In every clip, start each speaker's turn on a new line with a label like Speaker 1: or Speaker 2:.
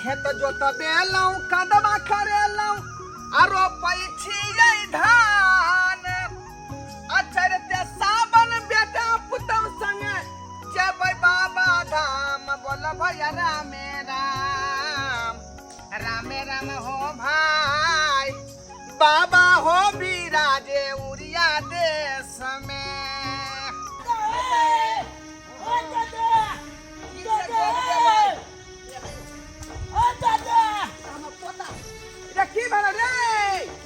Speaker 1: खेत जोत बेलौं कदमा करेलौं आरो पैछियै धान अचरते सावन बेटा पुतौ संगे जेबै बाबा धाम बोल भैया रामे राम रामे राम हो भाई बाबा हो बिराजे उरिया देश में। की भेल रे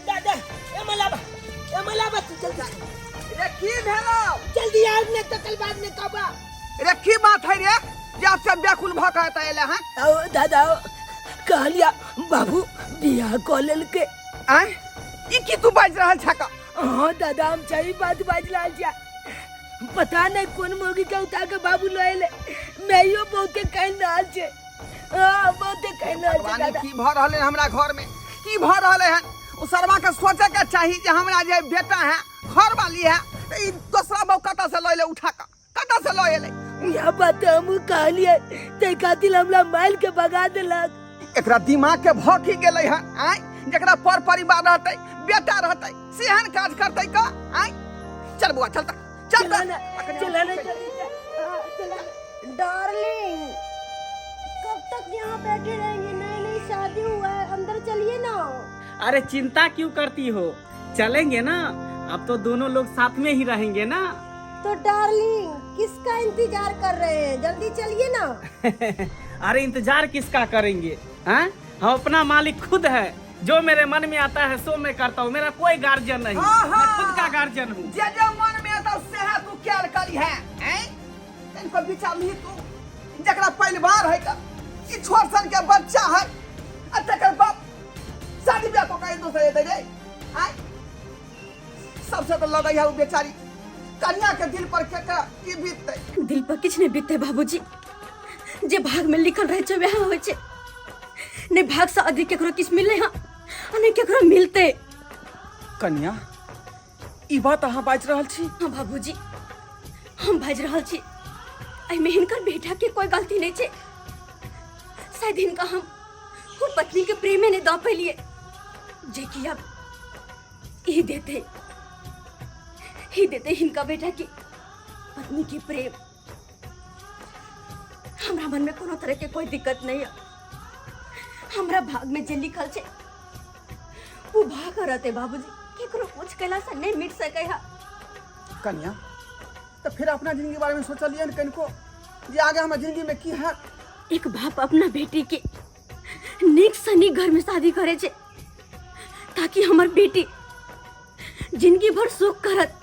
Speaker 1: दादा एमलाबा जल्दी की भेलो जल्दी आज ने तो कल बाद में कहबा रे की बात है रे जे आपसे व्याकुल भ कहता एले हैं
Speaker 2: आओ दादा कहलिया बाबू बियाह क लेल के
Speaker 1: आय ई की तू बाज रहल छका।
Speaker 2: हां दादा हम सही बात बाज रहल छिया पता नहीं कौन मोगी के उठा के बाबू लएले मैयो बहुते कहन रहल छे हां बहुते कहन रहल छे दादा
Speaker 1: की भ रहले हमरा घर में की भ रहले हैं उ सरवा के सोचे के चाहिए जे हमरा जे बेटा है घर वाली है ई दूसरा बहू कता से लइले उठा के कता से लइले
Speaker 2: या बात हम कहलिए ते कातिल हमला माइल के भगा देलक
Speaker 1: एकरा दिमाग के भौंकी गेलै है आय जकरा पर परिवार रहतै बेटा रहतै सेहन काज करतै का आय चल बुआ चल
Speaker 2: चला ना
Speaker 3: डार्लिंग कब तक यहाँ बैठे रहेंगे नई नई शादी हुआ है अंदर चलिए ना।
Speaker 4: अरे चिंता क्यों करती हो चलेंगे ना अब तो दोनों लोग साथ में ही रहेंगे ना।
Speaker 3: तो डार्लिंग किसका इंतजार कर रहे हैं जल्दी चलिए ना।
Speaker 4: अरे इंतजार किसका करेंगे हैं हम अपना मालिक खुद है जो मेरे मन में आता है सो मैं करता हूँ मेरा कोई गार्जियन नहीं मैं खुद का गार्जियन हूँ।
Speaker 1: जे मन में आता से है तू क्या करी है हैं इनको विचार नहीं तू जकरा परिवार है का ई छोर सन के बच्चा है अतकर बाप शादी ब्याह को कहीं दूसरे दे रे आय सबसे तो लगा है वो बेचारी कन्या के दिल पर की बीतते
Speaker 5: दिल पर किछ नहीं बीतते बाबूजी जे भाग में लिखल रहे छे वह होय छे ने भाग से अधिक केकरो किछ मिले हां अने केकरो मिलते।
Speaker 1: कन्या ई बात अहाँ बाज रहल छी।
Speaker 5: हां बाबूजी हम बाज रहल छी आई में हिनकर बेटा के कोई गलती नहीं छे शायद इनका हम वो पत्नी के प्रेम में ने द पेलिए जे कि अब ही देते इनका बेटा की पत्नी की प्रेम हमरा मन में कोनो तरह के कोई दिक्कत नहीं है हमरा भाग में जे लिखल छे वो भाग रहते बाबूजी केकरो कुछ कैला से नहीं मिट सके है।
Speaker 1: कन्या तो फिर अपना जिंदगी के बारे में सोचलिए न कनको जे आगे हमार जिंदगी में की है।
Speaker 5: एक बाप अपना बेटी के नेक सनी घर में शादी करे छे ताकि हमार बेटी जिंदगी भर सुख करत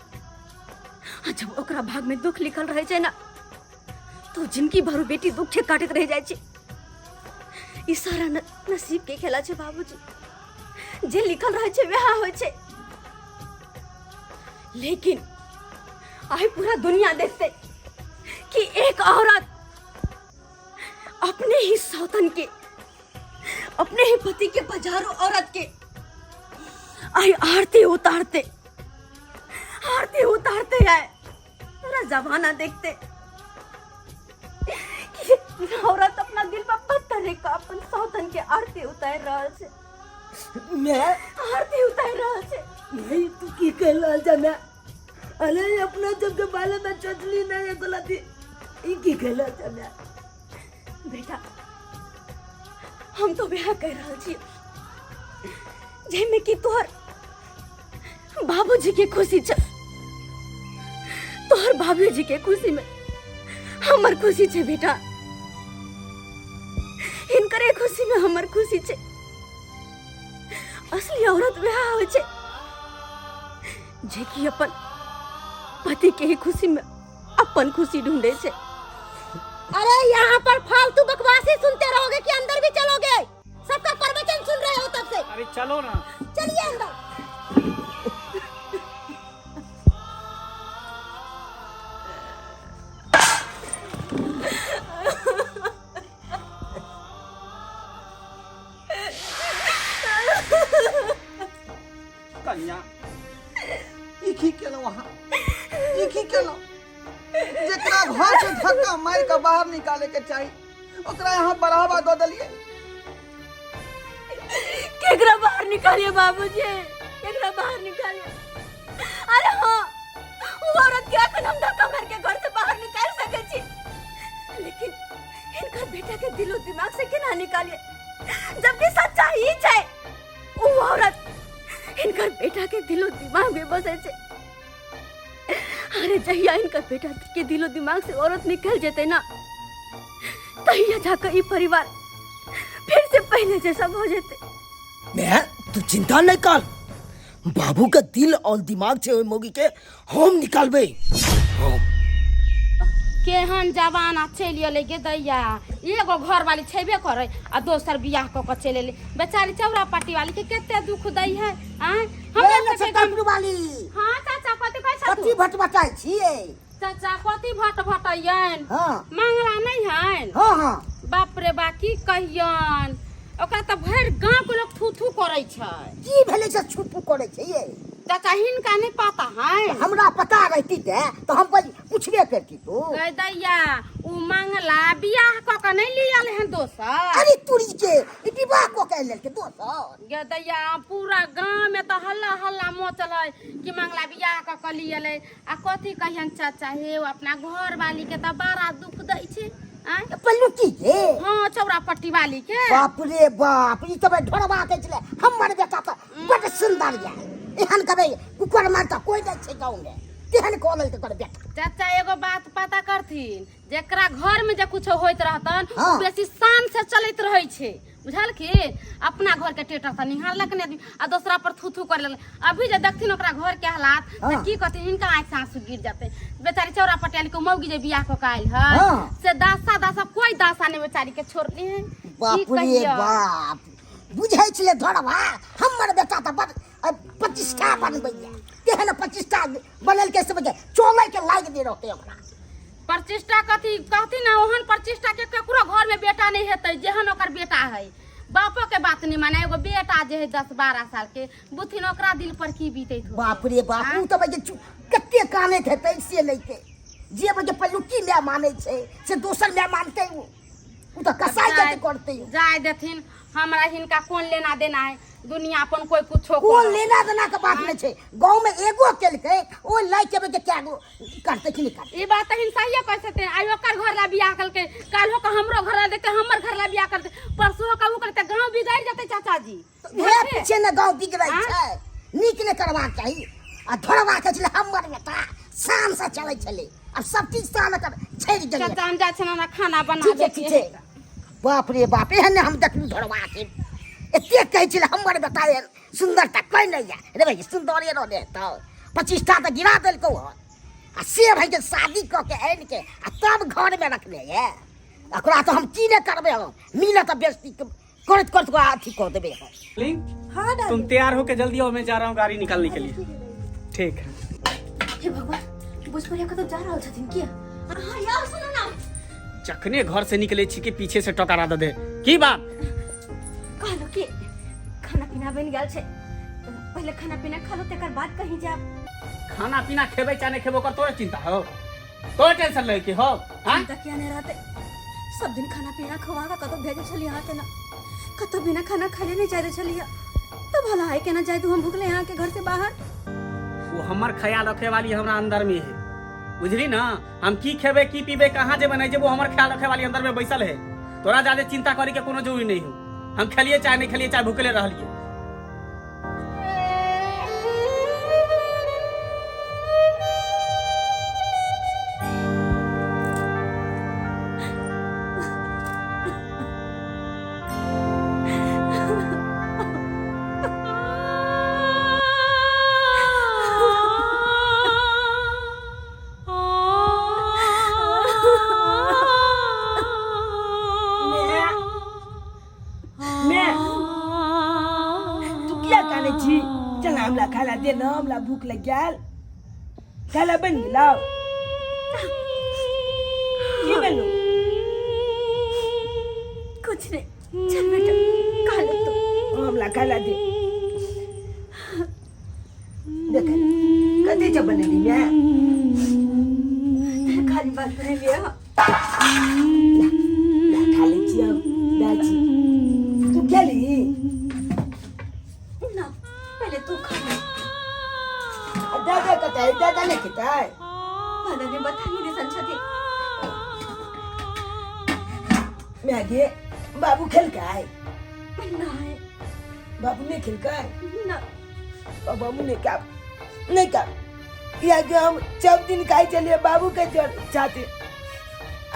Speaker 5: जब ओकरा भाग में दुख लिखल रहे छे ना तो जिंदगी भर बेटी दुख से काटत रह जाए छे। ई सारा नसीब के खेला छे बाबूजी जे लिखल रहे छे वह होय छे लेकिन आई पूरा दुनिया देखते कि एक औरत अपने ही सौतन के अपने ही पति के बजारो औरत के आई आरती उतारते आए पूरा जमाना देखते कि औरत अपना दिल पर पत्थर रख अपन सौतन के आरती उतार रहल छे
Speaker 2: मैं
Speaker 5: आरती उतार रहल छे
Speaker 2: नहीं तू की कहला जाना अरे अपना जब के बाले में चटली नहीं गलती ई की कहला जाना
Speaker 5: बेटा हम तो ब्याह कर रहल छी जे में कि तोहर बाबूजी के खुशी छ तोहर बाबूजी के खुशी में हमर खुशी छे बेटा इनकरे खुशी में हमर खुशी छे असली औरत वह होय छे जे कि अपन पति के ही खुशी में अपन खुशी ढूंढे छे।
Speaker 3: अरे यहाँ पर फालतू बकवासी सुनते रहोगे कि अंदर भी चलोगे सबका प्रवचन सुन रहे हो तब से।
Speaker 4: अरे चलो ना
Speaker 3: चलिए अंदर।
Speaker 1: कन्या ई की केलौ अहाँ ई की केलौ जेकरा घर से धक्का मार के बाहर निकाले के चाहिए ओकरा यहाँ बढ़ावा दे दिलिए
Speaker 5: केकरा बाहर निकालिए बाबूजी, केकरा बाहर निकालिए। अरे हाँ, वो औरत के अखन हम धक्का मार के घर से बाहर निकाल सके छी, लेकिन इनका बेटा के दिलो दिमाग से केना निकालिए, जबकि सच्चाई ही छै वो औरत इनका बेटा के दिलो दिमाग में बसे छे। अरे जहिया इनका बेटा के दिलो दिमाग से औरत निकल जेते ना, तहिया जाकर ये परिवार फिर से पहले जैसा हो जेते।
Speaker 2: मैं तू चिंता नहीं कर, बाबू का दिल और दिमाग से मोगी के हम निकालबे।
Speaker 3: केहन जवाना चलियो ले गे दैया, एगो घर वाली छेबे करे आ दोसर बियाह क के चले ले। बेचारी चौरा पाटी वाली के केते दुख दै है। हम
Speaker 2: कपड़ू वाली।
Speaker 3: हां चाचा कथि कहै छ
Speaker 2: कथि भटभटाई छिए?
Speaker 3: चाचा कथि भटभटैयन?
Speaker 2: हां
Speaker 3: मंगला नहीं हन?
Speaker 2: हां हां।
Speaker 3: बाप रे बा की कहियन, ओकरा त भर गांव के लोग थू थू करे छै।
Speaker 2: की भेले से छुटू करे छै ये?
Speaker 3: चाचा हिनका नहीं पता है?
Speaker 2: हमरा पता रहती तो हम पूछबे करती। तो
Speaker 3: गै दैया उ मंगला बियाह क के नहीं लियल है दोसर।
Speaker 2: अरे तुरी के विवाह को के लेल के दोसर।
Speaker 3: गे दैया पूरा गांव में तो हल्ला हल्ला मचल है कि मंगला बियाह क के लियल है। आ कथि कहियन चाचा हे अपना घर वाली के त बड़ा दुख दै छै।
Speaker 2: पल्लुकी के?
Speaker 3: हां चौरा पट्टी वाली के।
Speaker 2: बाप रे बाप, ई तो ढोरवा के चले हमर बेटा तो बड़ सुंदर है। एहन कबे कुकर मारता कोई नहीं छै गांव में, केहन कोलल के कर बेटा।
Speaker 3: चाचा एगो बात पता करथिन, जेकरा घर में जे कुछ होइत रहतन
Speaker 2: हाँ।
Speaker 3: बेसी शान से चलैत रहै छै, बुझल की? अपना घर के टेटर त निहारलक ने आ दूसरा पर थू थू कर ले। अभी जे देखथिन ओकरा घर के हालात त
Speaker 2: हाँ।
Speaker 3: की कहथिन, हिनका आंख से आंसू गिर जाते। बेचारी चौरा पटियाली को मौगी जे बियाह को कायल है
Speaker 2: हाँ।
Speaker 3: से दासा कोई दासा ने बेचारी के छोड़ली है।
Speaker 2: बाप रे बाप, बुझै छले धड़वा हमर बेटा त बड़ प्रतिष्ठा बनबैया। केहन प्रतिष्ठा बनल के सब के चोलै के लाग दे रहते ओकरा।
Speaker 3: प्रतिष्ठा कथी कहती ना, ओहन प्रतिष्ठा के केकरो घर में बेटा नहीं हेतै जेहन ओकर बेटा है। बापो के बात नहीं माने, एगो बेटा जे है 10-12 साल के, बुथिन ओकरा दिल पर की बीतैत हो।
Speaker 2: बाप रे बाप, उ त बजे कत्ते काने थे तैसे लैते। जे बजे पल्लुकी में माने छै से दोसर में मानते उ त कसाई के करते।
Speaker 3: जाय देथिन, हमरा हिनका कोन लेना देना है, दुनिया अपन कोई कुछो
Speaker 2: कोन लेना देना के बात नहीं छै। गांव में एगो केलकै ओ लाई के बजे केगो करते कि नहीं करते।
Speaker 3: ई बात हिन सहिए कह सकते। आइ ओकर घर ला बियाह करके, काल्हो का हमरो घर ला देखते, हमर घर ला बियाह करते, परसो का उ करते, गांव बिगड़ जते चाचा जी।
Speaker 2: हे पीछे न गांव बिगड़ै छै, नीक ने करबा चाही। आ धरवा के छले हमर बेटा शान से चलै छले, अब सब चीज शान कर छैड़ गेलै।
Speaker 3: चाचा हम जाय छै ना खाना बना
Speaker 2: ठीक
Speaker 3: देती
Speaker 2: है। बाप रे बाप, एहन हम देखलू धरवा के एते कहै छले हमर बेटा सुंदरता कोई नहीं है रे भाई, सुंदर ये रहे तो 25टा तो गिरा देलको ह। आ से भाई के शादी क के आन के आ तब घर में रखले है। ओकरा तो हम की ने करबे, हम मिले तो बेइज्जती करत करत को अथी कर देबे।
Speaker 5: हाँ दादी।
Speaker 4: तुम तैयार होके जल्दी आओ, मैं जा रहा हूँ गाड़ी निकालने के लिए। ठीक है।
Speaker 5: हे भगवान, भोजपुरिया का तो जा रहा हो छथिन किया? हाँ यार सुनो ना,
Speaker 4: जखने घर से निकले छी के पीछे से टकरा दे। की बात?
Speaker 5: कहलो कि खाना पीना बन गेल छै, पहले खाना पीना खा लो तकर बाद कहीं जाब।
Speaker 4: खाना पीना खेबे चाहे नहीं खेबो कर तोरे चिंता हो, तोरे टेंशन ले के हो। हां
Speaker 5: चिंता किया नहीं रहते, सब दिन खाना पीना खवा का कतो भेजे छली हां के ना, कतो बिना खाना खाले नहीं जाए छली। तो भला है के ना जाए तू हम भूखले यहाँ के घर से बाहर।
Speaker 4: वो हमर ख्याल रखे वाली हमरा अंदर में है, बुझली ना? हम की खेबे की पीबे कहाँ जे बने जे वो हमर ख्याल रखे वाली अंदर में बैसल है। तोरा ज्यादा चिंता करे के कोनो जरूरी नहीं हो। हम खेलिए चाहे नहीं खेलिए, चाहे भूखले रहलिए।
Speaker 2: खाला दे ना, हमला भूख लग गया। खाला बन लाओ की बनू?
Speaker 5: कुछ नहीं, चल बेटा खा लो तो।
Speaker 2: हमला खाला दे। देख कदे जब बनेली मैं
Speaker 5: खाली बात बने लिया।
Speaker 2: ला खा ले छी अब दाची। तू क्या ली?
Speaker 5: तू खा ले।
Speaker 2: दादा कताई दादा ने किताई
Speaker 5: दादा ने बताई रे संछती
Speaker 2: मैं आगे बाबू खेल का है
Speaker 5: नहीं
Speaker 2: बाबू ने खेल का है
Speaker 5: ना
Speaker 2: और बाबू ने क्या नहीं का या कि हम 4 दिन का चलिए बाबू के जड़ चाहते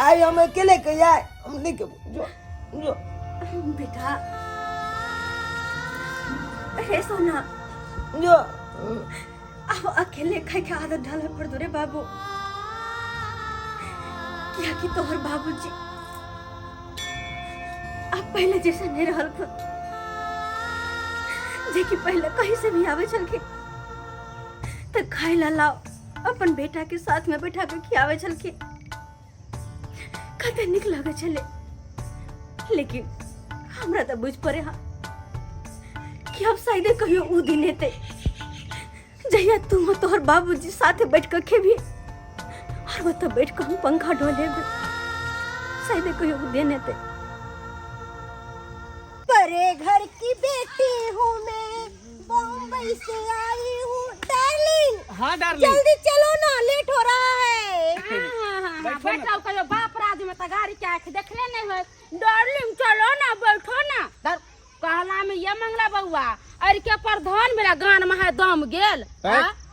Speaker 2: आए हम अकेले के आए हम नहीं के जो
Speaker 5: बेटा हे सोना
Speaker 2: जो
Speaker 5: अब अकेले खाए के आदत डाले पड़ दो रे बाबू क्या कि तोहर बाबूजी अब पहले जैसा नहीं रहल खुद जे कि पहले कहीं से भी आवे चल के तो खाए ला लाओ अपन बेटा के साथ में बैठा के खियावे चल के कते निक लगे चले लेकिन हमरा तो बुझ पड़े हा कि अब शायद कहियो उ दिन एते जहिया तू तोहर बाबूजी साथे बैठ के खेबी और वो तो बैठ के हम पंखा डोले शायद कहियो उ दिन एते
Speaker 6: परे घर की बेटी हूँ मैं बॉम्बे से आई हूँ डार्लिंग
Speaker 4: हाँ डार्लिंग
Speaker 6: जल्दी चलो ना लेट हो रहा है
Speaker 3: बैठो कहियो बाप राज में तो गाड़ी के आंख देखले नहीं है डार्लिंग चलो ना बैठो ना कहला में ये मंगला बउआ अर के प्रधान मेरा गान में है दम गेल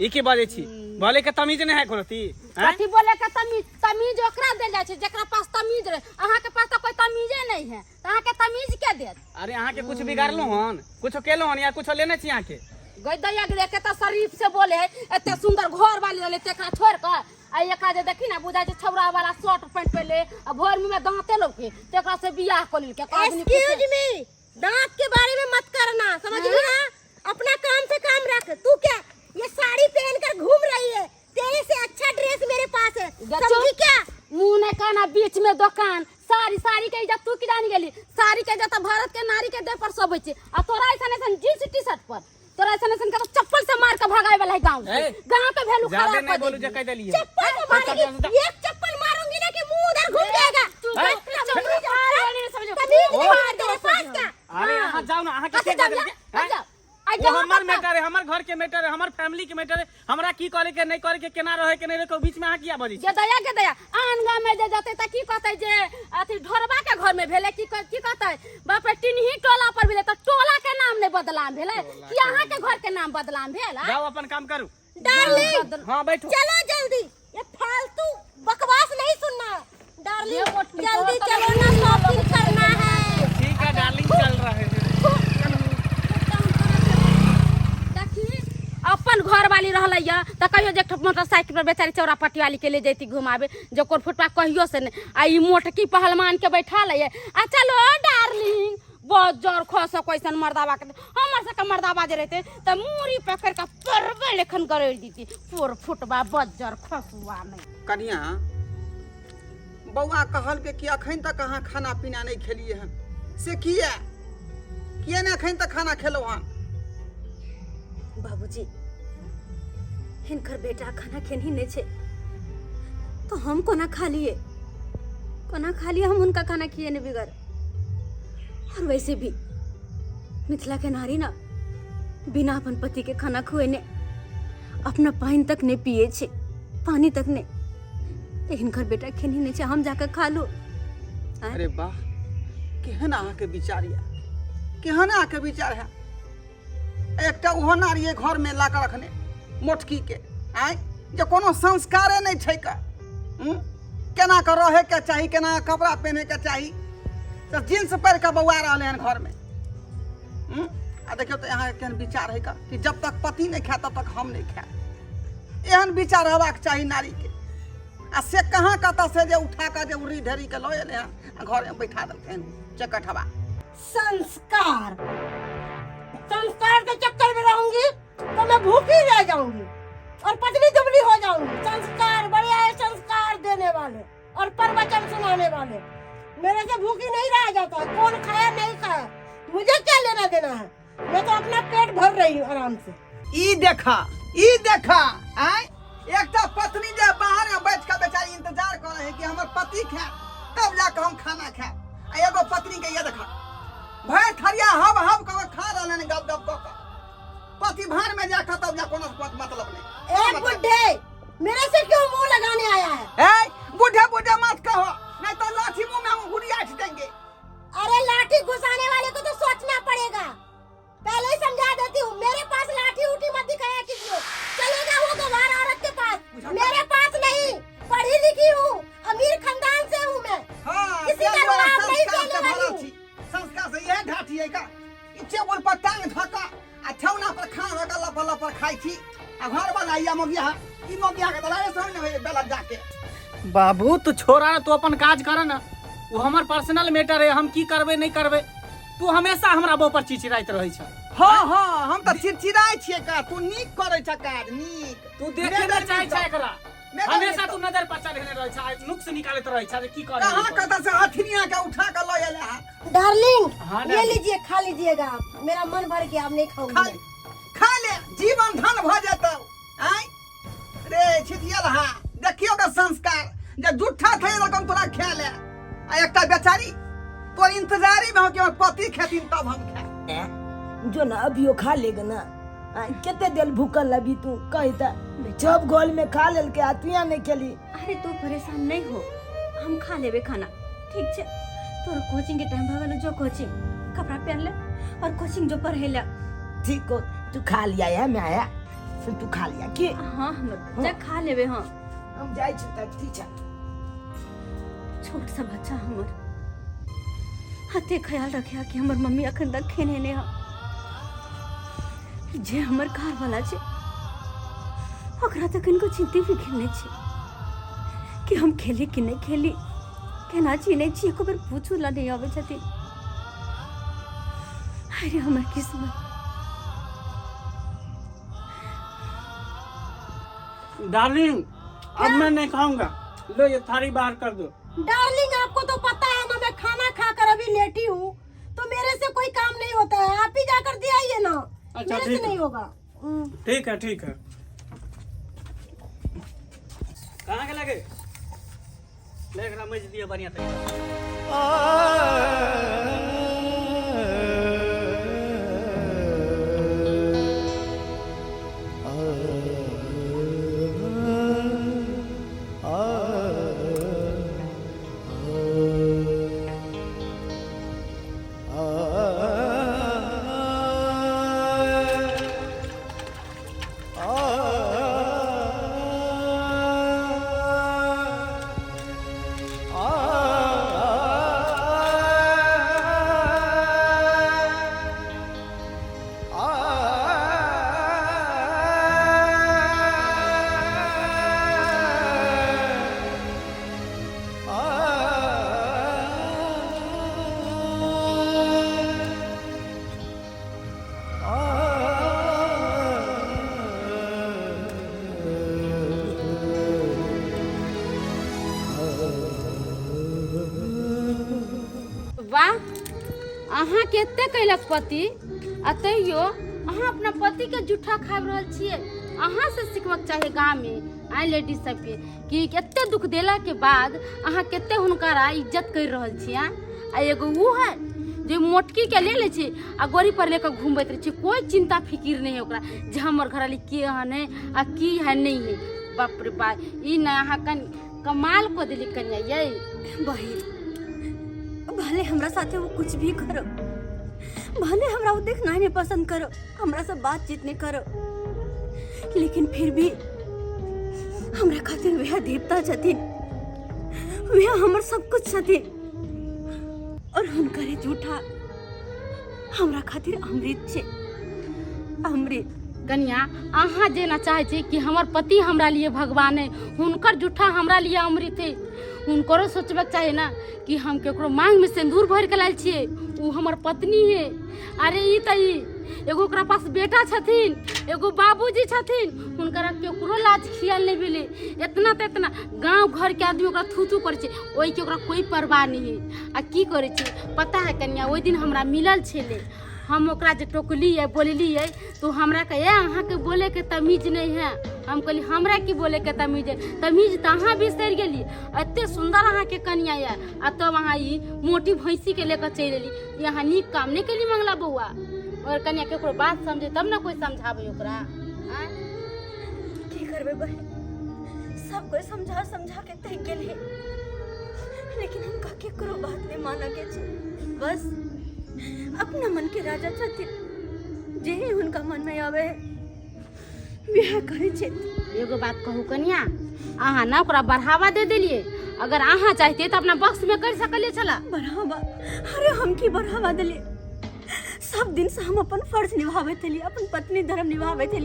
Speaker 4: ई की बाजे छी बोले के तमीज नहीं है कोनती
Speaker 3: कथी बोले के तमीज ओकरा देल जाय छै जेकरा पास तमीज रहे अहाँ के पास तो कोई तमीजे नहीं है तो अहाँ के तमीज के देत
Speaker 4: अरे अहाँ के कुछ बिगाड़लो हन कुछ केलो हन या कुछ लेने छी अहाँ के
Speaker 3: गैदैया के देखे तो शरीफ से बोले है एते सुंदर घर वाली रहले तेकरा छोड़ के आ एका जे देखी ना बुझाय छै छौरा वाला शर्ट पैंट पहले आ भोर में दांते लोके तेकरा से बियाह कर लेल के
Speaker 6: एक्सक्यूज मी दांत के बारे में मत करना समझ लिया अपना काम से काम रख तू क्या ये साड़ी पहन कर घूम रही है तेरे से अच्छा ड्रेस मेरे पास है समझी क्या
Speaker 3: मुंह ने काना बीच में दुकान साड़ी के इज्जत तू की जानी गेली साड़ी के इज्जत भारत के नारी के देह पर सब छै आ तोरा ऐसा जींस टी शर्ट पर तोरा ऐसा के चप्पल से मार के भगाए वाला है गांव के वैल्यू खराब कर
Speaker 4: बोलू जे कह देली
Speaker 6: चप्पल से मारूंगी एक चप्पल मारूंगी ना कि मुंह उधर घूम जाएगा
Speaker 4: अरे यहाँ जाओ ना अहाँ के वो हमर मैटर है हमर घर के मैटर है हमर फैमिली के मैटर है हमरा की करे के नहीं करे के केना रहे के नहीं रहे के बीच में अहाँ किया बजी
Speaker 3: जे दया आन गांव में जे जाते त की कहते जे अथी ढोरबा के घर में भेले की कहते बाप रे टिनही टोला पर भेले त टोला के नाम नहीं बदलाम भेले कि अहाँ के घर के नाम बदलाम भेल
Speaker 4: जाओ अपन काम करू
Speaker 6: डार्लिंग
Speaker 4: हां बैठो
Speaker 6: चलो जल्दी ये फालतू बकवास नहीं सुनना डार्लिंग जल्दी चलो ना शॉपिंग करना है
Speaker 4: ठीक है डार्लिंग चल रहे हैं
Speaker 3: अपन घर वाली रहल त कहियो जे मोटरसाइकिल पर बेचारी चौरा पट्टी वाली के ले जैती घुमावे जो कोन फुटपा कहियो से नहीं आ ई मोटकी पहलवान के बैठा ले आ चलो डार्लिंग बहुत जोर खोस कैसन मर्दाबा के हमर से मर्दाबा जे रहते त मूरी पकड़ के परवे लेखन कर दीती पोर फुटबा बज्जर खसुआ नहीं
Speaker 1: कनिया बउआ कहल के कि अखन तक अहाँ खाना पीना नहीं खेलिए हन से किया ने अखन तक खाना खेलो हन
Speaker 5: बाबूजी हिनकर बेटा खाना खेनी नहीं छे तो हम कोना खा लिए हम उनका खाना किए ने बिगर और वैसे भी मिथिला के नारी ना बिना अपन पति के खाना खुए ने अपना पानी तक नहीं पिए छे पानी तक नहीं तो हिनकर बेटा खेनी नहीं छे हम जाकर खा लो
Speaker 1: अरे वाह केहन अहाँ के विचार केहन अहाँ के विचार है एकटा ओहो नारी घर में ला कर रखने मोटकी के आय जो कोनो संस्कारे नहीं छै का केना कर रहे के चाहिए केना कपड़ा पहने के चाहिए तो जींस पहन के बउआ रहले हन घर में आ देखियो तो यहाँ केहन विचार है का कि जब तक पति नहीं खाए तब तक हम नहीं खाए एहन विचार रहबाक चाहिए नारी के आ से कहाँ कत से जे उठा के जे उड़ी ढेरी के लो एले हन घर में बैठा देलखिन चकठवा
Speaker 6: संस्कार के चक्कर में रहूंगी तो मैं भूखी रह जाऊंगी और पतली दुबली हो जाऊंगी संस्कार बढ़िया है संस्कार देने वाले और प्रवचन सुनाने वाले मेरे से भूखी नहीं रह जाता कौन खाया नहीं खाया मुझे क्या लेना देना है मैं तो अपना पेट भर रही हूँ आराम से
Speaker 1: ई देखा आय एकटा पत्नी जे बाहर में बैठ के बेचारी इंतजार कर रहे कि हमर पति खाए तब जाकर हम खाना खाए एगो पत्नी के ये देखा भय थरिया हब कब खा रहले गप गप क पति भार में जा खतम जा कोनो मतलब नहीं।
Speaker 6: ए बुढ़े, मेरे से क्यों मुंह लगाने आया है?
Speaker 1: ए बुढ़े बुढ़े मत कहो, नहीं तो लाठी मुंह में हम गुड़िया देंगे।
Speaker 6: अरे लाठी घुसाने वाले को तो सोचना पड़ेगा, पहले ही समझा देती हूँ। मेरे पास लाठी उठी मत दिखाया किसी को, चलेगा वो गवार औरत के पास, मेरे पास नहीं। पढ़ी लिखी हूँ, अमीर खानदान से हूँ मैं।
Speaker 1: हाँ,
Speaker 6: किसी का रुआब नहीं
Speaker 1: संस्कार
Speaker 6: करने
Speaker 1: से
Speaker 6: वाली
Speaker 1: भरा थी। संस्कार से यह ढाठी है का इच्छे उन पर टांग धका आ ठौना पर खाना का लप लप खाई थी आ घर बनाइया मोगिया ई मोगिया के दलाए सामने होए बेला जाके।
Speaker 4: बाबू तू छोरा ना, तू अपन काज कर ना, वो हमार पर्सनल मैटर है, हम की करबे नहीं करबे। तू हमेशा हमरा बो पर चिचिराइत रहै छ।
Speaker 1: हाँ हाँ, हम तो चिड़चिड़ाई छिए का, तू नीक करे छ काज नीक।
Speaker 4: तू देखे न चाहे छै एकरा, हमेशा तू नजर पर चढ़ने रहै छ, नुक्स निकालत रहै छ, की करे।
Speaker 1: कहां कता से हथनिया के उठा के ले आले है।
Speaker 6: डार्लिंग,
Speaker 4: हाँ,
Speaker 6: ये लीजिए, खा लीजिएगा आप, मेरा मन भर के आप नहीं
Speaker 1: खा
Speaker 6: खाऊंगी।
Speaker 1: खा ले, जीवन धन भ जतौ। आई रे छिटियल हा, देखियो का संस्कार जे झूठा थे रकम तोरा खा ले आ एकटा बेचारी तो इंतजारी में हो कि पति खेतीन तब हम खाए।
Speaker 7: जो ना अभियो खा लेगा ना, कितने देर भूखल लगी तू कहता जब गोल में खा लेल के आतिया नहीं खेली।
Speaker 5: अरे तू परेशान नहीं हो, हम खा लेबे खाना, ठीक छे। तोर कोचिंग के टाइम भगल जो कोचिंग कपड़ा पहन ले और कोचिंग जो पढ़ेला।
Speaker 7: ठीक हो, तू खा लिया है, मैं आया फिर तू खा लिया की।
Speaker 5: हाँ हम जा खा लेबे। हाँ
Speaker 7: हम जाई छी तब ठीक है।
Speaker 5: छोट सा बच्चा हमर हते ख्याल रखिया कि हमर मम्मी अखन तक खेने ने हा जे हमर घर वाला छे, ओकरा तक इनको चिंता फिक्र नहीं छे कि हम खेली कि नहीं खेली, केना छी नहीं छी, एको बेर पूछूला नहीं आवे छथि। अरे हमर किस्मत।
Speaker 4: डार्लिंग, अब मैं नहीं खाऊंगा, लो ये थाली बाहर कर दो।
Speaker 6: डार्लिंग, आपको तो पता है ना मैं खाना खाकर अभी लेटी हूँ, तो मेरे से कोई काम नहीं होता है, आप ही जाकर दे आइए ना।
Speaker 4: अच्छा,
Speaker 6: मेरे
Speaker 4: ठीक
Speaker 6: से
Speaker 4: है।
Speaker 6: नहीं होगा।
Speaker 4: ठीक है ठीक है। कहाँ के लगे लेख रहा मज दिया बढ़िया तरीका।
Speaker 3: वाह, अहाँ केते कैलक पति, आ तैयो अहाँ अपना पति के जूठा खा रहल छियै। अहाँ से सिखबक चाही गाँव में आइ लेडीज सबके कि केते दुख देला के बाद अहाँ केते हुनकरा इज्जत कर रहल छियै। आ एगो वो है जे मोटकी के ले छै आ गोरी पर लेकर घूमबैत रहे छै, कोई चिंता फिकिर नहीं है ओकरा जे हमर घर वाली के है आ की है नहीं है। बाप रे बाप, ई न अहाँ कमाल को दिली कन्या ये।
Speaker 5: बहिन, भले हमरा साथे वो कुछ भी करो, भले हमरा वो देखना नहीं पसंद करो, हमरा से बातचीत नहीं करो, लेकिन फिर भी हमरा खातिर वह देवता छथिन, वह हमर सब कुछ छथिन। और हुनकरे झूठा हमरा खातिर अमृत छे, अमृत।
Speaker 3: कन्या, अहाँ जेना चाहे छी कि हमर पति हमरा लिए भगवान है, हुनकर जूठा हमरा लिए अमृत है। हुनकरो सोचबक चाही ना कि हम केकरो मांग में सिंदूर भर के लायल छियै, उ हमर पत्नी है। अरे ई त ई एगो ओकरा पास बेटा छथिन, एगो बाबूजी छथिन, हुनकरा केकरो लाज खियाल नहीं मिले। इतना त इतना गांव घर के आदमी ओकरा थू थू करे छै, ओइ के ओकरा कोई परवाह नहीं है। आ की करे छै पता है कन्या, ओइ दिन हमरा मिलल छले, हम ओकरा जे टोकली है बोलली है तो हमरा कहे अहाँ के बोले के तमीज नहीं है। हम कहली हमरा की बोले के तमीज है, तमीज तो अहाँ बिसर गेली। एते सुंदर अहाँ के कन्या है, आ तब अहाँ ई मोटी भैंसी के लेकर चल एली। यहाँ नीक काम नहीं केली मंगला बउआ। और कन्या केकरो बात समझे तब ना कोई समझावे ओकरा। आय?
Speaker 5: की करबे बहन, सब कोई समझा समझा के थक गेले, लेकिन हम का केकरो बात नहीं माना के छै। बस अपना मन के राजा छथिन, जे उनका मन में आवे बियाह करे छै।
Speaker 3: एगो बात कहू कन्या, अहाँ ना ओकरा बढ़ावा दे देलिए। अगर अहाँ चाहते तो अपना बक्स में कर सकलिए छला।
Speaker 5: बढ़ावा? अरे हम की बढ़ावा दिलिए? सब दिन से हम अपन फर्ज निभावे थे, अपन पत्नी धर्म निभावे थे।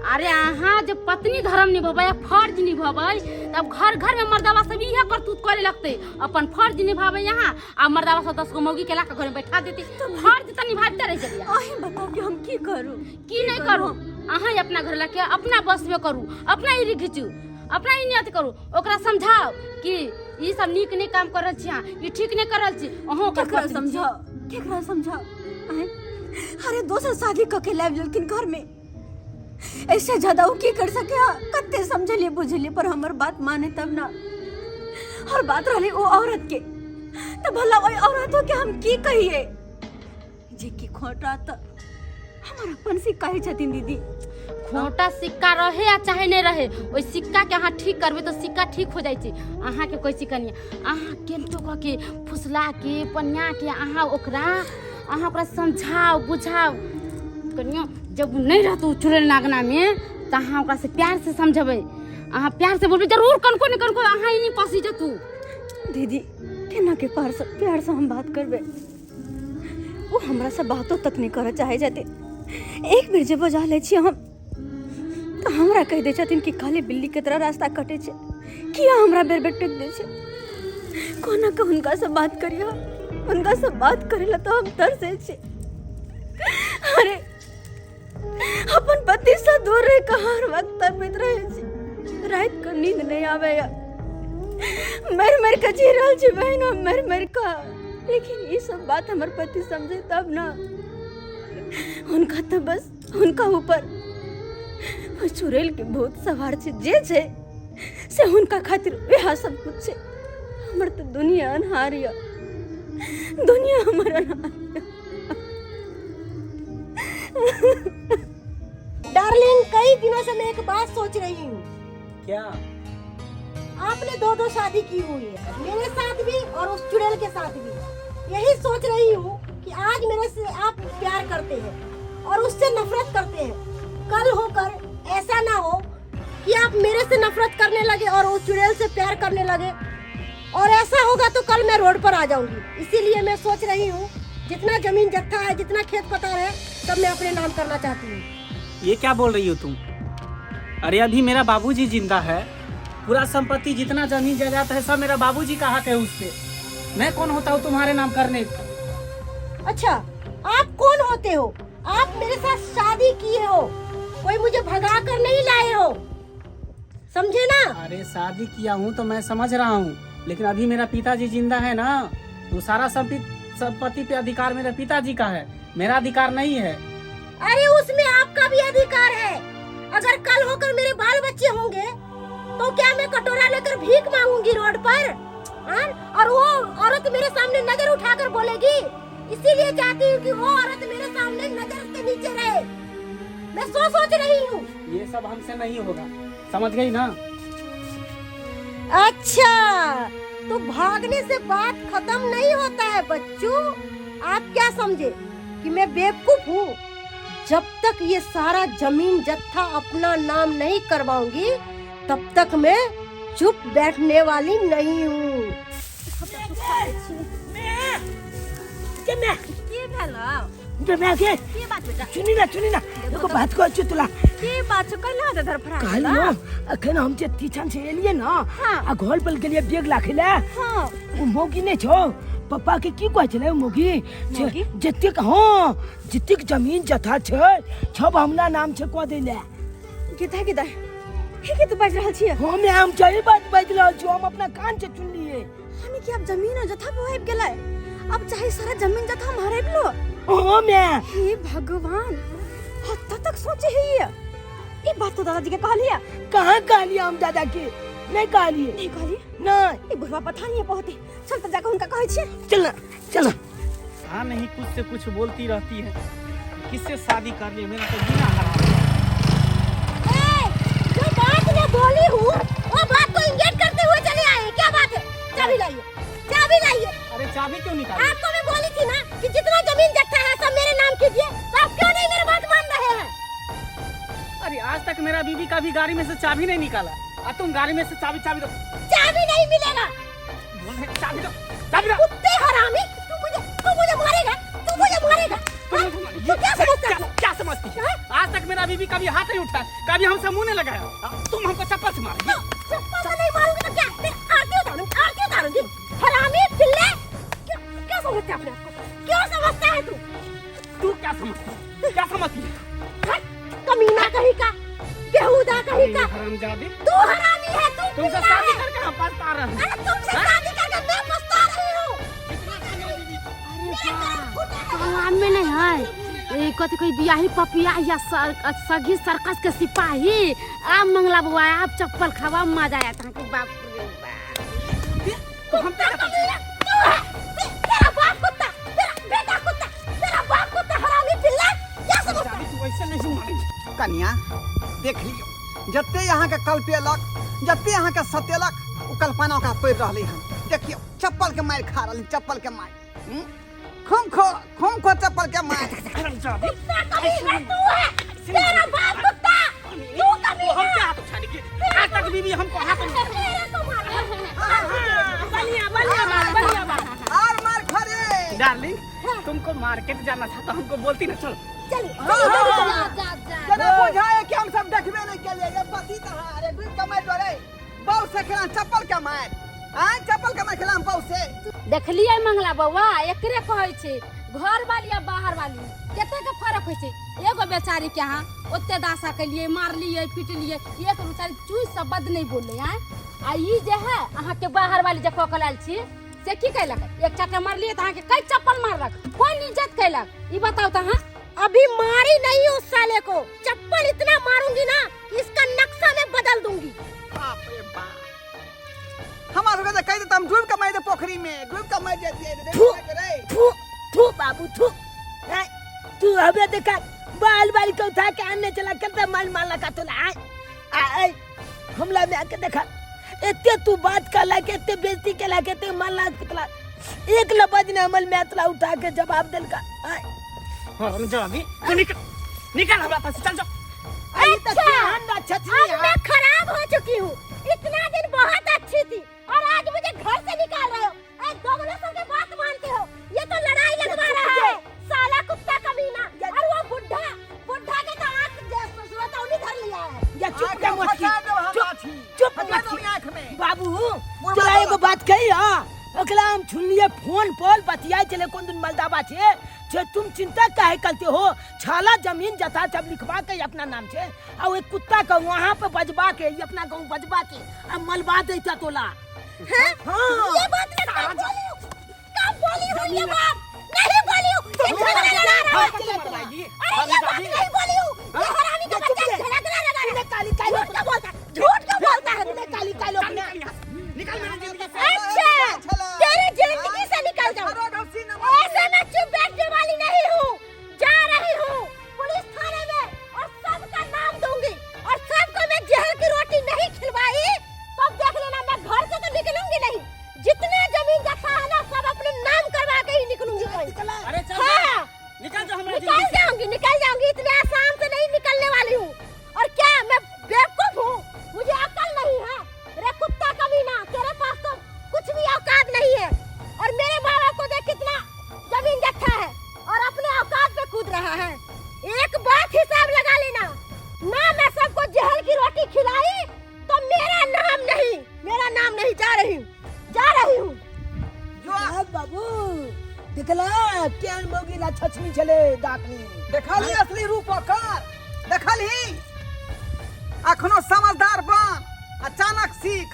Speaker 3: अरे अहाँ जब पत्नी धर्म निभावे, फर्ज निभावे, तब घर घर में मर्दावा सब इहे करतूत करे लगते। अपन फर्ज निभावे यहाँ, आ मर्दावा सब 10 गो मौगी के लाके घर में बैठा देती। तो फर्ज तो निभाते रह चलिए।
Speaker 5: अहे बताओ कि हम की करूं?
Speaker 3: की नहीं करूं? अहाँ अपना घर लाके अपना बस में करू, अपना इरी घिचू, अपना ही नियत करू। ओकरा समझाओ कि ये सब नीक नहीं काम कर रहल छी, ये ठीक नहीं कर रहल छी। अहाँ
Speaker 5: केकरा समझाओ? केकरा समझाओ? अरे दोसर शादी करके लाइव लेकिन घर में ऐसे ज्यादा वो की कर सके? कत्ते समझलिए बुझलिए, पर हमार बात माने तब ना। और बात रही वो औरत के, तो भला वही औरतों के हम की कहिए जे की खोटा तो हमारा अपन सिक्का छथिन दीदी।
Speaker 3: खोटा सिक्का रहे या चाहे नहीं रहे, ओई सिक्का के अहाँ ठीक करबे तो सिक्का ठीक हो जाई छै। अहाँ के कोई सिक्का नहीं, अहाँ केनतो क के फुसला के पनिया के अहाँ ओकरा समझाओ बुझाओ। कनिया जब नहीं रहतो चुड़ैल नागना में त अहाँ ओकरा से प्यार से समझबै, अहाँ प्यार से बोलबे, जरूर कनको न कनको अहाँ ही नहीं पसी जतू।
Speaker 5: दीदी केना के प्यार से हम बात करबे? वो हमरा से बातों तक नहीं करे चाहे जाते। एक बेर जब बजा ले छी हम तो हमरा कह दे छथिन कि काली बिल्ली के तरह रास्ता कटे छे, किया हमरा बेर बेर टक दे छे। कोना के उनका से बात करिया, उनका से बात करेला तो हम तरसे छे। अरे अपन पति से दूर रह के हर वक्त तड़पत रहे छे, रात को नींद नहीं आवे या मर के जी रहल छी बहन, मर का। लेकिन ये सब बात हमारे पति समझे तब ना। उनका तो बस उनका ऊपर चुड़ैल के भूत सवार छे, जे छे से उनका खातिर वह सब कुछ छे। हमर तो दुनिया अनहार या, दुनिया हमर अनहार या।
Speaker 6: डार्लिंग, कई दिनों से मैं एक बात सोच रही हूँ।
Speaker 4: क्या?
Speaker 6: आपने 2 शादी की हुई है, मेरे साथ भी और उस चुड़ैल के साथ भी। यही सोच रही हूँ कि आज मेरे से आप प्यार करते हैं और उससे नफरत करते हैं। कल होकर ऐसा ना हो कि आप मेरे से नफरत करने लगे और उस चुड़ैल से प्यार करने लगे, और ऐसा होगा तो कल मैं रोड पर आ जाऊंगी। इसीलिए मैं सोच रही हूँ जितना जमीन जत्था है, जितना खेत पतार है, सब मैं अपने नाम करना चाहती हूँ।
Speaker 4: ये क्या बोल रही हो तुम? अरे अभी मेरा बाबूजी जिंदा है, पूरा संपत्ति जितना जमीन जायदाद है सब मेरा बाबूजी का हक है उस पे। मैं कौन होता हूँ तुम्हारे नाम करने?
Speaker 6: अच्छा, आप कौन होते हो? आप मेरे साथ शादी किए हो, कोई मुझे भगा कर नहीं लाए हो, समझे ना?
Speaker 4: अरे शादी किया हूँ तो मैं समझ रहा हूँ, लेकिन अभी मेरा पिताजी जिंदा है ना, तो सारा संपत्ति पे अधिकार मेरे पिताजी का है, मेरा अधिकार नहीं है।
Speaker 6: अरे उसमें आपका भी अधिकार है। अगर कल होकर मेरे बाल बच्चे होंगे तो क्या मैं कटोरा लेकर भीख मांगूंगी रोड पर? और वो औरत मेरे सामने नजर उठाकर बोलेगी। इसीलिए चाहती हूँ कि वो औरत मेरे सामने नजर के नीचे रहे। मैं सोच रही हूँ।
Speaker 4: ये सब हमसे नहीं होगा, समझ गई ना?
Speaker 6: अच्छा, तो भागने से बात खत्म नहीं होता है बच्चों। आप क्या समझे कि मैं बेवकूफ हूँ? जब तक ये सारा जमीन जत्था अपना नाम नहीं करवाऊंगी तब तक मैं चुप बैठने वाली नहीं हूँ।
Speaker 7: चुनी ना देखो बात को अच्छी तुला
Speaker 5: के बात कला दर फरा
Speaker 7: कहलियो अखन हम जे तीछन से एलिए ना आ घर पर के लिए बैग लाखिले।
Speaker 5: हां
Speaker 7: ओ मोगी ने छो पापा के की कहै छले मोगी जतिक हां जतिक जमीन जथा छै सब हमरा नाम छै क देले।
Speaker 5: किता हे तो बाज रहल छियै?
Speaker 7: हम नाम छै बात बाज रहल छी, हम अपना कान से सुन लिए।
Speaker 5: हनी कि अब जमीन जथा पे आबि गेलै, अब चाहे सारा जमीन जथा मारे लो।
Speaker 7: हां मैं
Speaker 5: हे भगवान, हद तक सोचे है ये बात तो दादाजी के कहलिया।
Speaker 7: कहां कहलिया? हम दादा के नहीं कहलिए।
Speaker 5: नहीं कहलिए?
Speaker 7: नहीं,
Speaker 5: ये बुढ़वा पता नहीं है बहुत। चल तो जाकर उनका कहै छियै।
Speaker 7: चल
Speaker 4: हाँ नहीं कुछ से कुछ बोलती रहती है। किससे शादी कर लिए मेरा तो जीना हराम
Speaker 6: जो बात मैं बोली हूँ वो बात को इंगेज करते हुए चले आए हैं। क्या बात है? चाबी लाइए, चाबी लाइए।
Speaker 4: अरे चाबी क्यों निकाली?
Speaker 6: आपको मैं बोली थी ना कि जितना जमीन जट्टा है सब मेरे नाम कीजिए, तो आप क्यों नहीं मेरी बात मान रहे हैं?
Speaker 4: अरे आज तक मेरा बीवी का भी गाड़ी में से चाबी नहीं निकाला और तुम गाड़ी में से चाबी दो।
Speaker 6: चाबी नहीं मिलेगा।
Speaker 4: चाबी दो, चाबी दो।
Speaker 6: कुत्ते हरामी, तू मुझे मारेगा, तू मुझे मारेगा। हाँ? तू क्या समझता है?
Speaker 4: क्या समझती है? आज तक मेरा बीवी कभी हाथ नहीं उठाया, कभी हमसे मुंह नहीं लगाया। तुम हमको चप्पल से मारोगी।
Speaker 6: चप्पल से नहीं मारूंगी तो क्या? आरती उतारूंगी। हरामी पिल्ले, क्या समझते अपने आप को? क्यों समझता है तू?
Speaker 4: तू क्या समझती है?
Speaker 6: कमीना कहीं का, बेहुदा कहीं का।
Speaker 4: हरामजादी,
Speaker 6: तू हरामी है, तू
Speaker 4: तुमसे
Speaker 6: पिल्ला
Speaker 4: शादी
Speaker 6: है।
Speaker 4: करके हम पछता रहे हैं।
Speaker 6: अरे तुमसे शादी करके मैं पछता रही हूँ।
Speaker 3: तालाब में नहीं है कथी कोई बियाही पपिया या सगी सर्कस के सिपाही। आप मंगला बुआ आप चप्पल खावा मजा आया था कि बाप रे बाप।
Speaker 4: तो हम क्या करते हैं?
Speaker 6: तेरा बाप कुत्ता, तेरा बेटा कुत्ता, तेरा बाप कुत्ता हरामी पिल्ला। क्या समझता है?
Speaker 4: तू ऐसे नहीं मारेगी।
Speaker 1: कन्या देख लियो, जत्ते यहाँ के कल्पेलक, जत्ते यहाँ के सतेलक, वो कल्पना का पड़ रही है। देखियो चप्पल के मार खा रही, चप्पल के मार। खूम खो चप्पल के मार।
Speaker 4: हरामजादी,
Speaker 6: कुत्ता कमीना तू है, तेरा बाप कुत्ता, तू
Speaker 4: हम
Speaker 6: कमीना।
Speaker 4: क्या हाथ उठाएंगे? आज तक बीवी हमको हाथ नहीं
Speaker 6: तेरे को मारा।
Speaker 4: बलिया बात।
Speaker 1: और मार खरे।
Speaker 4: डार्लिंग, तुमको मार्केट जाना था तो हमको बोलती ना। चलो
Speaker 1: जना बुझाए कि हम सब देखबे नहीं के लिए। ये पति तहार रे दूध कमाई दो रे। बहु से खेला चप्पल के मार। हां चप्पल के मार खेला बहु से।
Speaker 3: देखलिए मंगला बउआ एकरे कहै छै घर वाली या बाहर वाली केते के फर्क होइ छै। एगो बेचारी के यहाँ ओते दासा के लिए मारलिए पिटलिए, एक बेचारी चुई शब्द नहीं बोले हैं। आ ई जे है अहाँ के बाहर वाली जे पकड़ल छी से की कैलक? एक चक्कर मारलिए त अहाँ के कई चप्पल मारलक, कोन इज्जत कैलक? ई बताओ त हां।
Speaker 6: अभी मारी नहीं उस साले को, चप्पल इतना मारूंगी ना कि इसका नक्शा मैं बदल दूंगी।
Speaker 1: बाप रे बाप। हमारे को कह देता हम डूब के मार दे पोखरी में, डूब के मार देते रे।
Speaker 7: थू बाबू थू। हैं? तू हमें देखा बाल बाल को उठा के आने चला करते माल माला का तो आए हमला में आके देखा इतने तू बात कर ला के इतने बेइज्जती के ला के इतने माल ला कितना एक लफ्ज ने अमल में अतला उठा के जवाब दिल का
Speaker 4: हरामजादी, तू निकल हमरा पास से। चल जाओ।
Speaker 6: अब मैं खराब हो चुकी हूँ। इतना दिन बहुत अच्छी थी और आज मुझे घर से निकाल रहे हो। दोगलों के बात मानते हो। ये तो लड़ाई लगवा रहा है साला कुत्ता कमीना। और वो बुढ़ा के तो आँख तो उन्हीं धर लिया है।
Speaker 7: या चुप
Speaker 1: आँखें
Speaker 7: मत
Speaker 1: फंसा दो हम आँखी।
Speaker 7: चुप
Speaker 1: फंसा
Speaker 7: मत
Speaker 1: दो आँख में।
Speaker 7: बाबू चला एगो बात कही अगला हम सुन लिए फोन पर बतिया चले कौन दिन मलदाबा छे छे तुम चिंता काहे करते हो? छाला जमीन जता सब लिखवा के अपना नाम छे और एक कुत्ता का वहाँ पे बजबा के अपना गाँव बजबा के अब मलबा देता तोला। हाँ
Speaker 6: ये बात मैं कब बोली हूँ ये बात नहीं बोली हूँ। ये झगड़ा लड़ा रहा है। अरे ये बात नहीं बोली हूँ। ये हरामी का बच्चा झगड़ा लगा रहा है।
Speaker 7: काली काली
Speaker 6: झूठ क्यों बोलता है? तूने
Speaker 7: काली काली
Speaker 4: निकल मेरी जिंदगी से।
Speaker 6: अच्छा तेरी जिंदगी से निकल जाऊँ। ऐसे मैं चुप बैठने वाली नहीं हूँ। जा रही हूँ पुलिस थाने में और सबका नाम दूंगी और सबको मैं जहर की रोटी नहीं खिलवाई तो देख लेना मैं घर से तो निकलूंगी नहीं। जितना जमीन जथा है ना सब अपने नाम करवा के ही निकलूंगी।
Speaker 4: अरे चल
Speaker 6: हाँ
Speaker 4: निकल जाओ हमारी जिंदगी
Speaker 6: निकल जाऊंगी इतने आसान से नहीं निकलने वाली हूँ। और क्या मैं बेवकूफ हूँ? मुझे अकल नहीं है रे कुत्ता कमीना। तेरे पास तो कुछ भी औकात नहीं है। और मेरे माँ बाप को देख कितना जमीन जत्था है और अपने औकात पे कूद रहा है। एक बात हिसाब लगा लेना ना मैं सबको जहर की रोटी खिलाई तो मेरा नाम नहीं जा रही हूँ।
Speaker 7: जो बाबू देखला क्या मोगी ला छछमी चले डाकनी
Speaker 1: देखली असली रूप ओकर। देखली अखनो समझदार बन, अचानक सीख।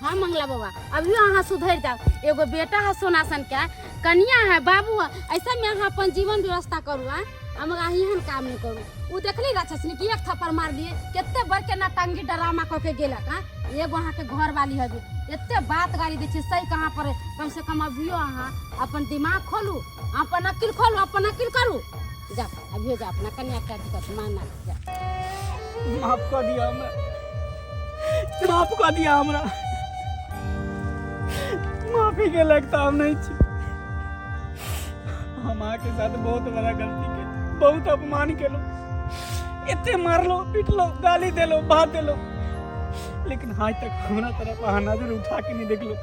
Speaker 3: हाँ मंगला बाबा अभी अहाँ सुधर जाओ। एगो बेटा है सोनासन के, कन्या है, बाबू है। ऐसा में अहाँ अपन जीवन व्यवस्था करू हम यहाँ काम नहीं करू। वो देखली राक्षसनी की एक थप्पड़ मार दिए कितने बर के नटंगी ड्रामा करके गेलक। एगो अहाँ के घर वाली है इतने बात गाड़ी दी सही कहाँ पर कम से कम अभियो अहाँ अपन दिमाग खोलू, अपन अकिल खोलू, अपन अकिल करू। जा अभी जा अपना कन्या का टिकट मारना जा।
Speaker 4: माफ कर दिया हमरा, माफ कर दिया हमरा। माफी के लगता हम नहीं छी। हम के साथ बहुत बड़ा गलती के, बहुत अपमान केलो, इतने मारलो, पिटलो, गाली देलो, बात देलो, लेकिन आज तक हमरा तरफ नजर उठा के नहीं देखलो।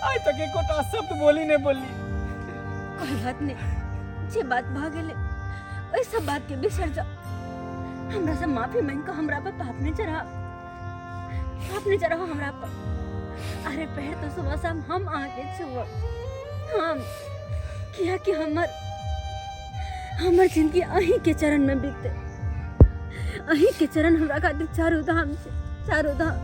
Speaker 4: आज तक एको शब्द बोली नहीं बोली।
Speaker 5: कोई बात नहीं, जे बात भाग गेले ओई सब बात के बिसर जा। हमरा से माफी मांग के हमरा पे पाप ने चढ़ा हमरा पर। अरे पहले तो सुबह शाम हम आके छुआ हम किया कि हमर जिंदगी अही के चरण में बीतते। अही के चरण हमरा खातिर चारों धाम से चारों धाम।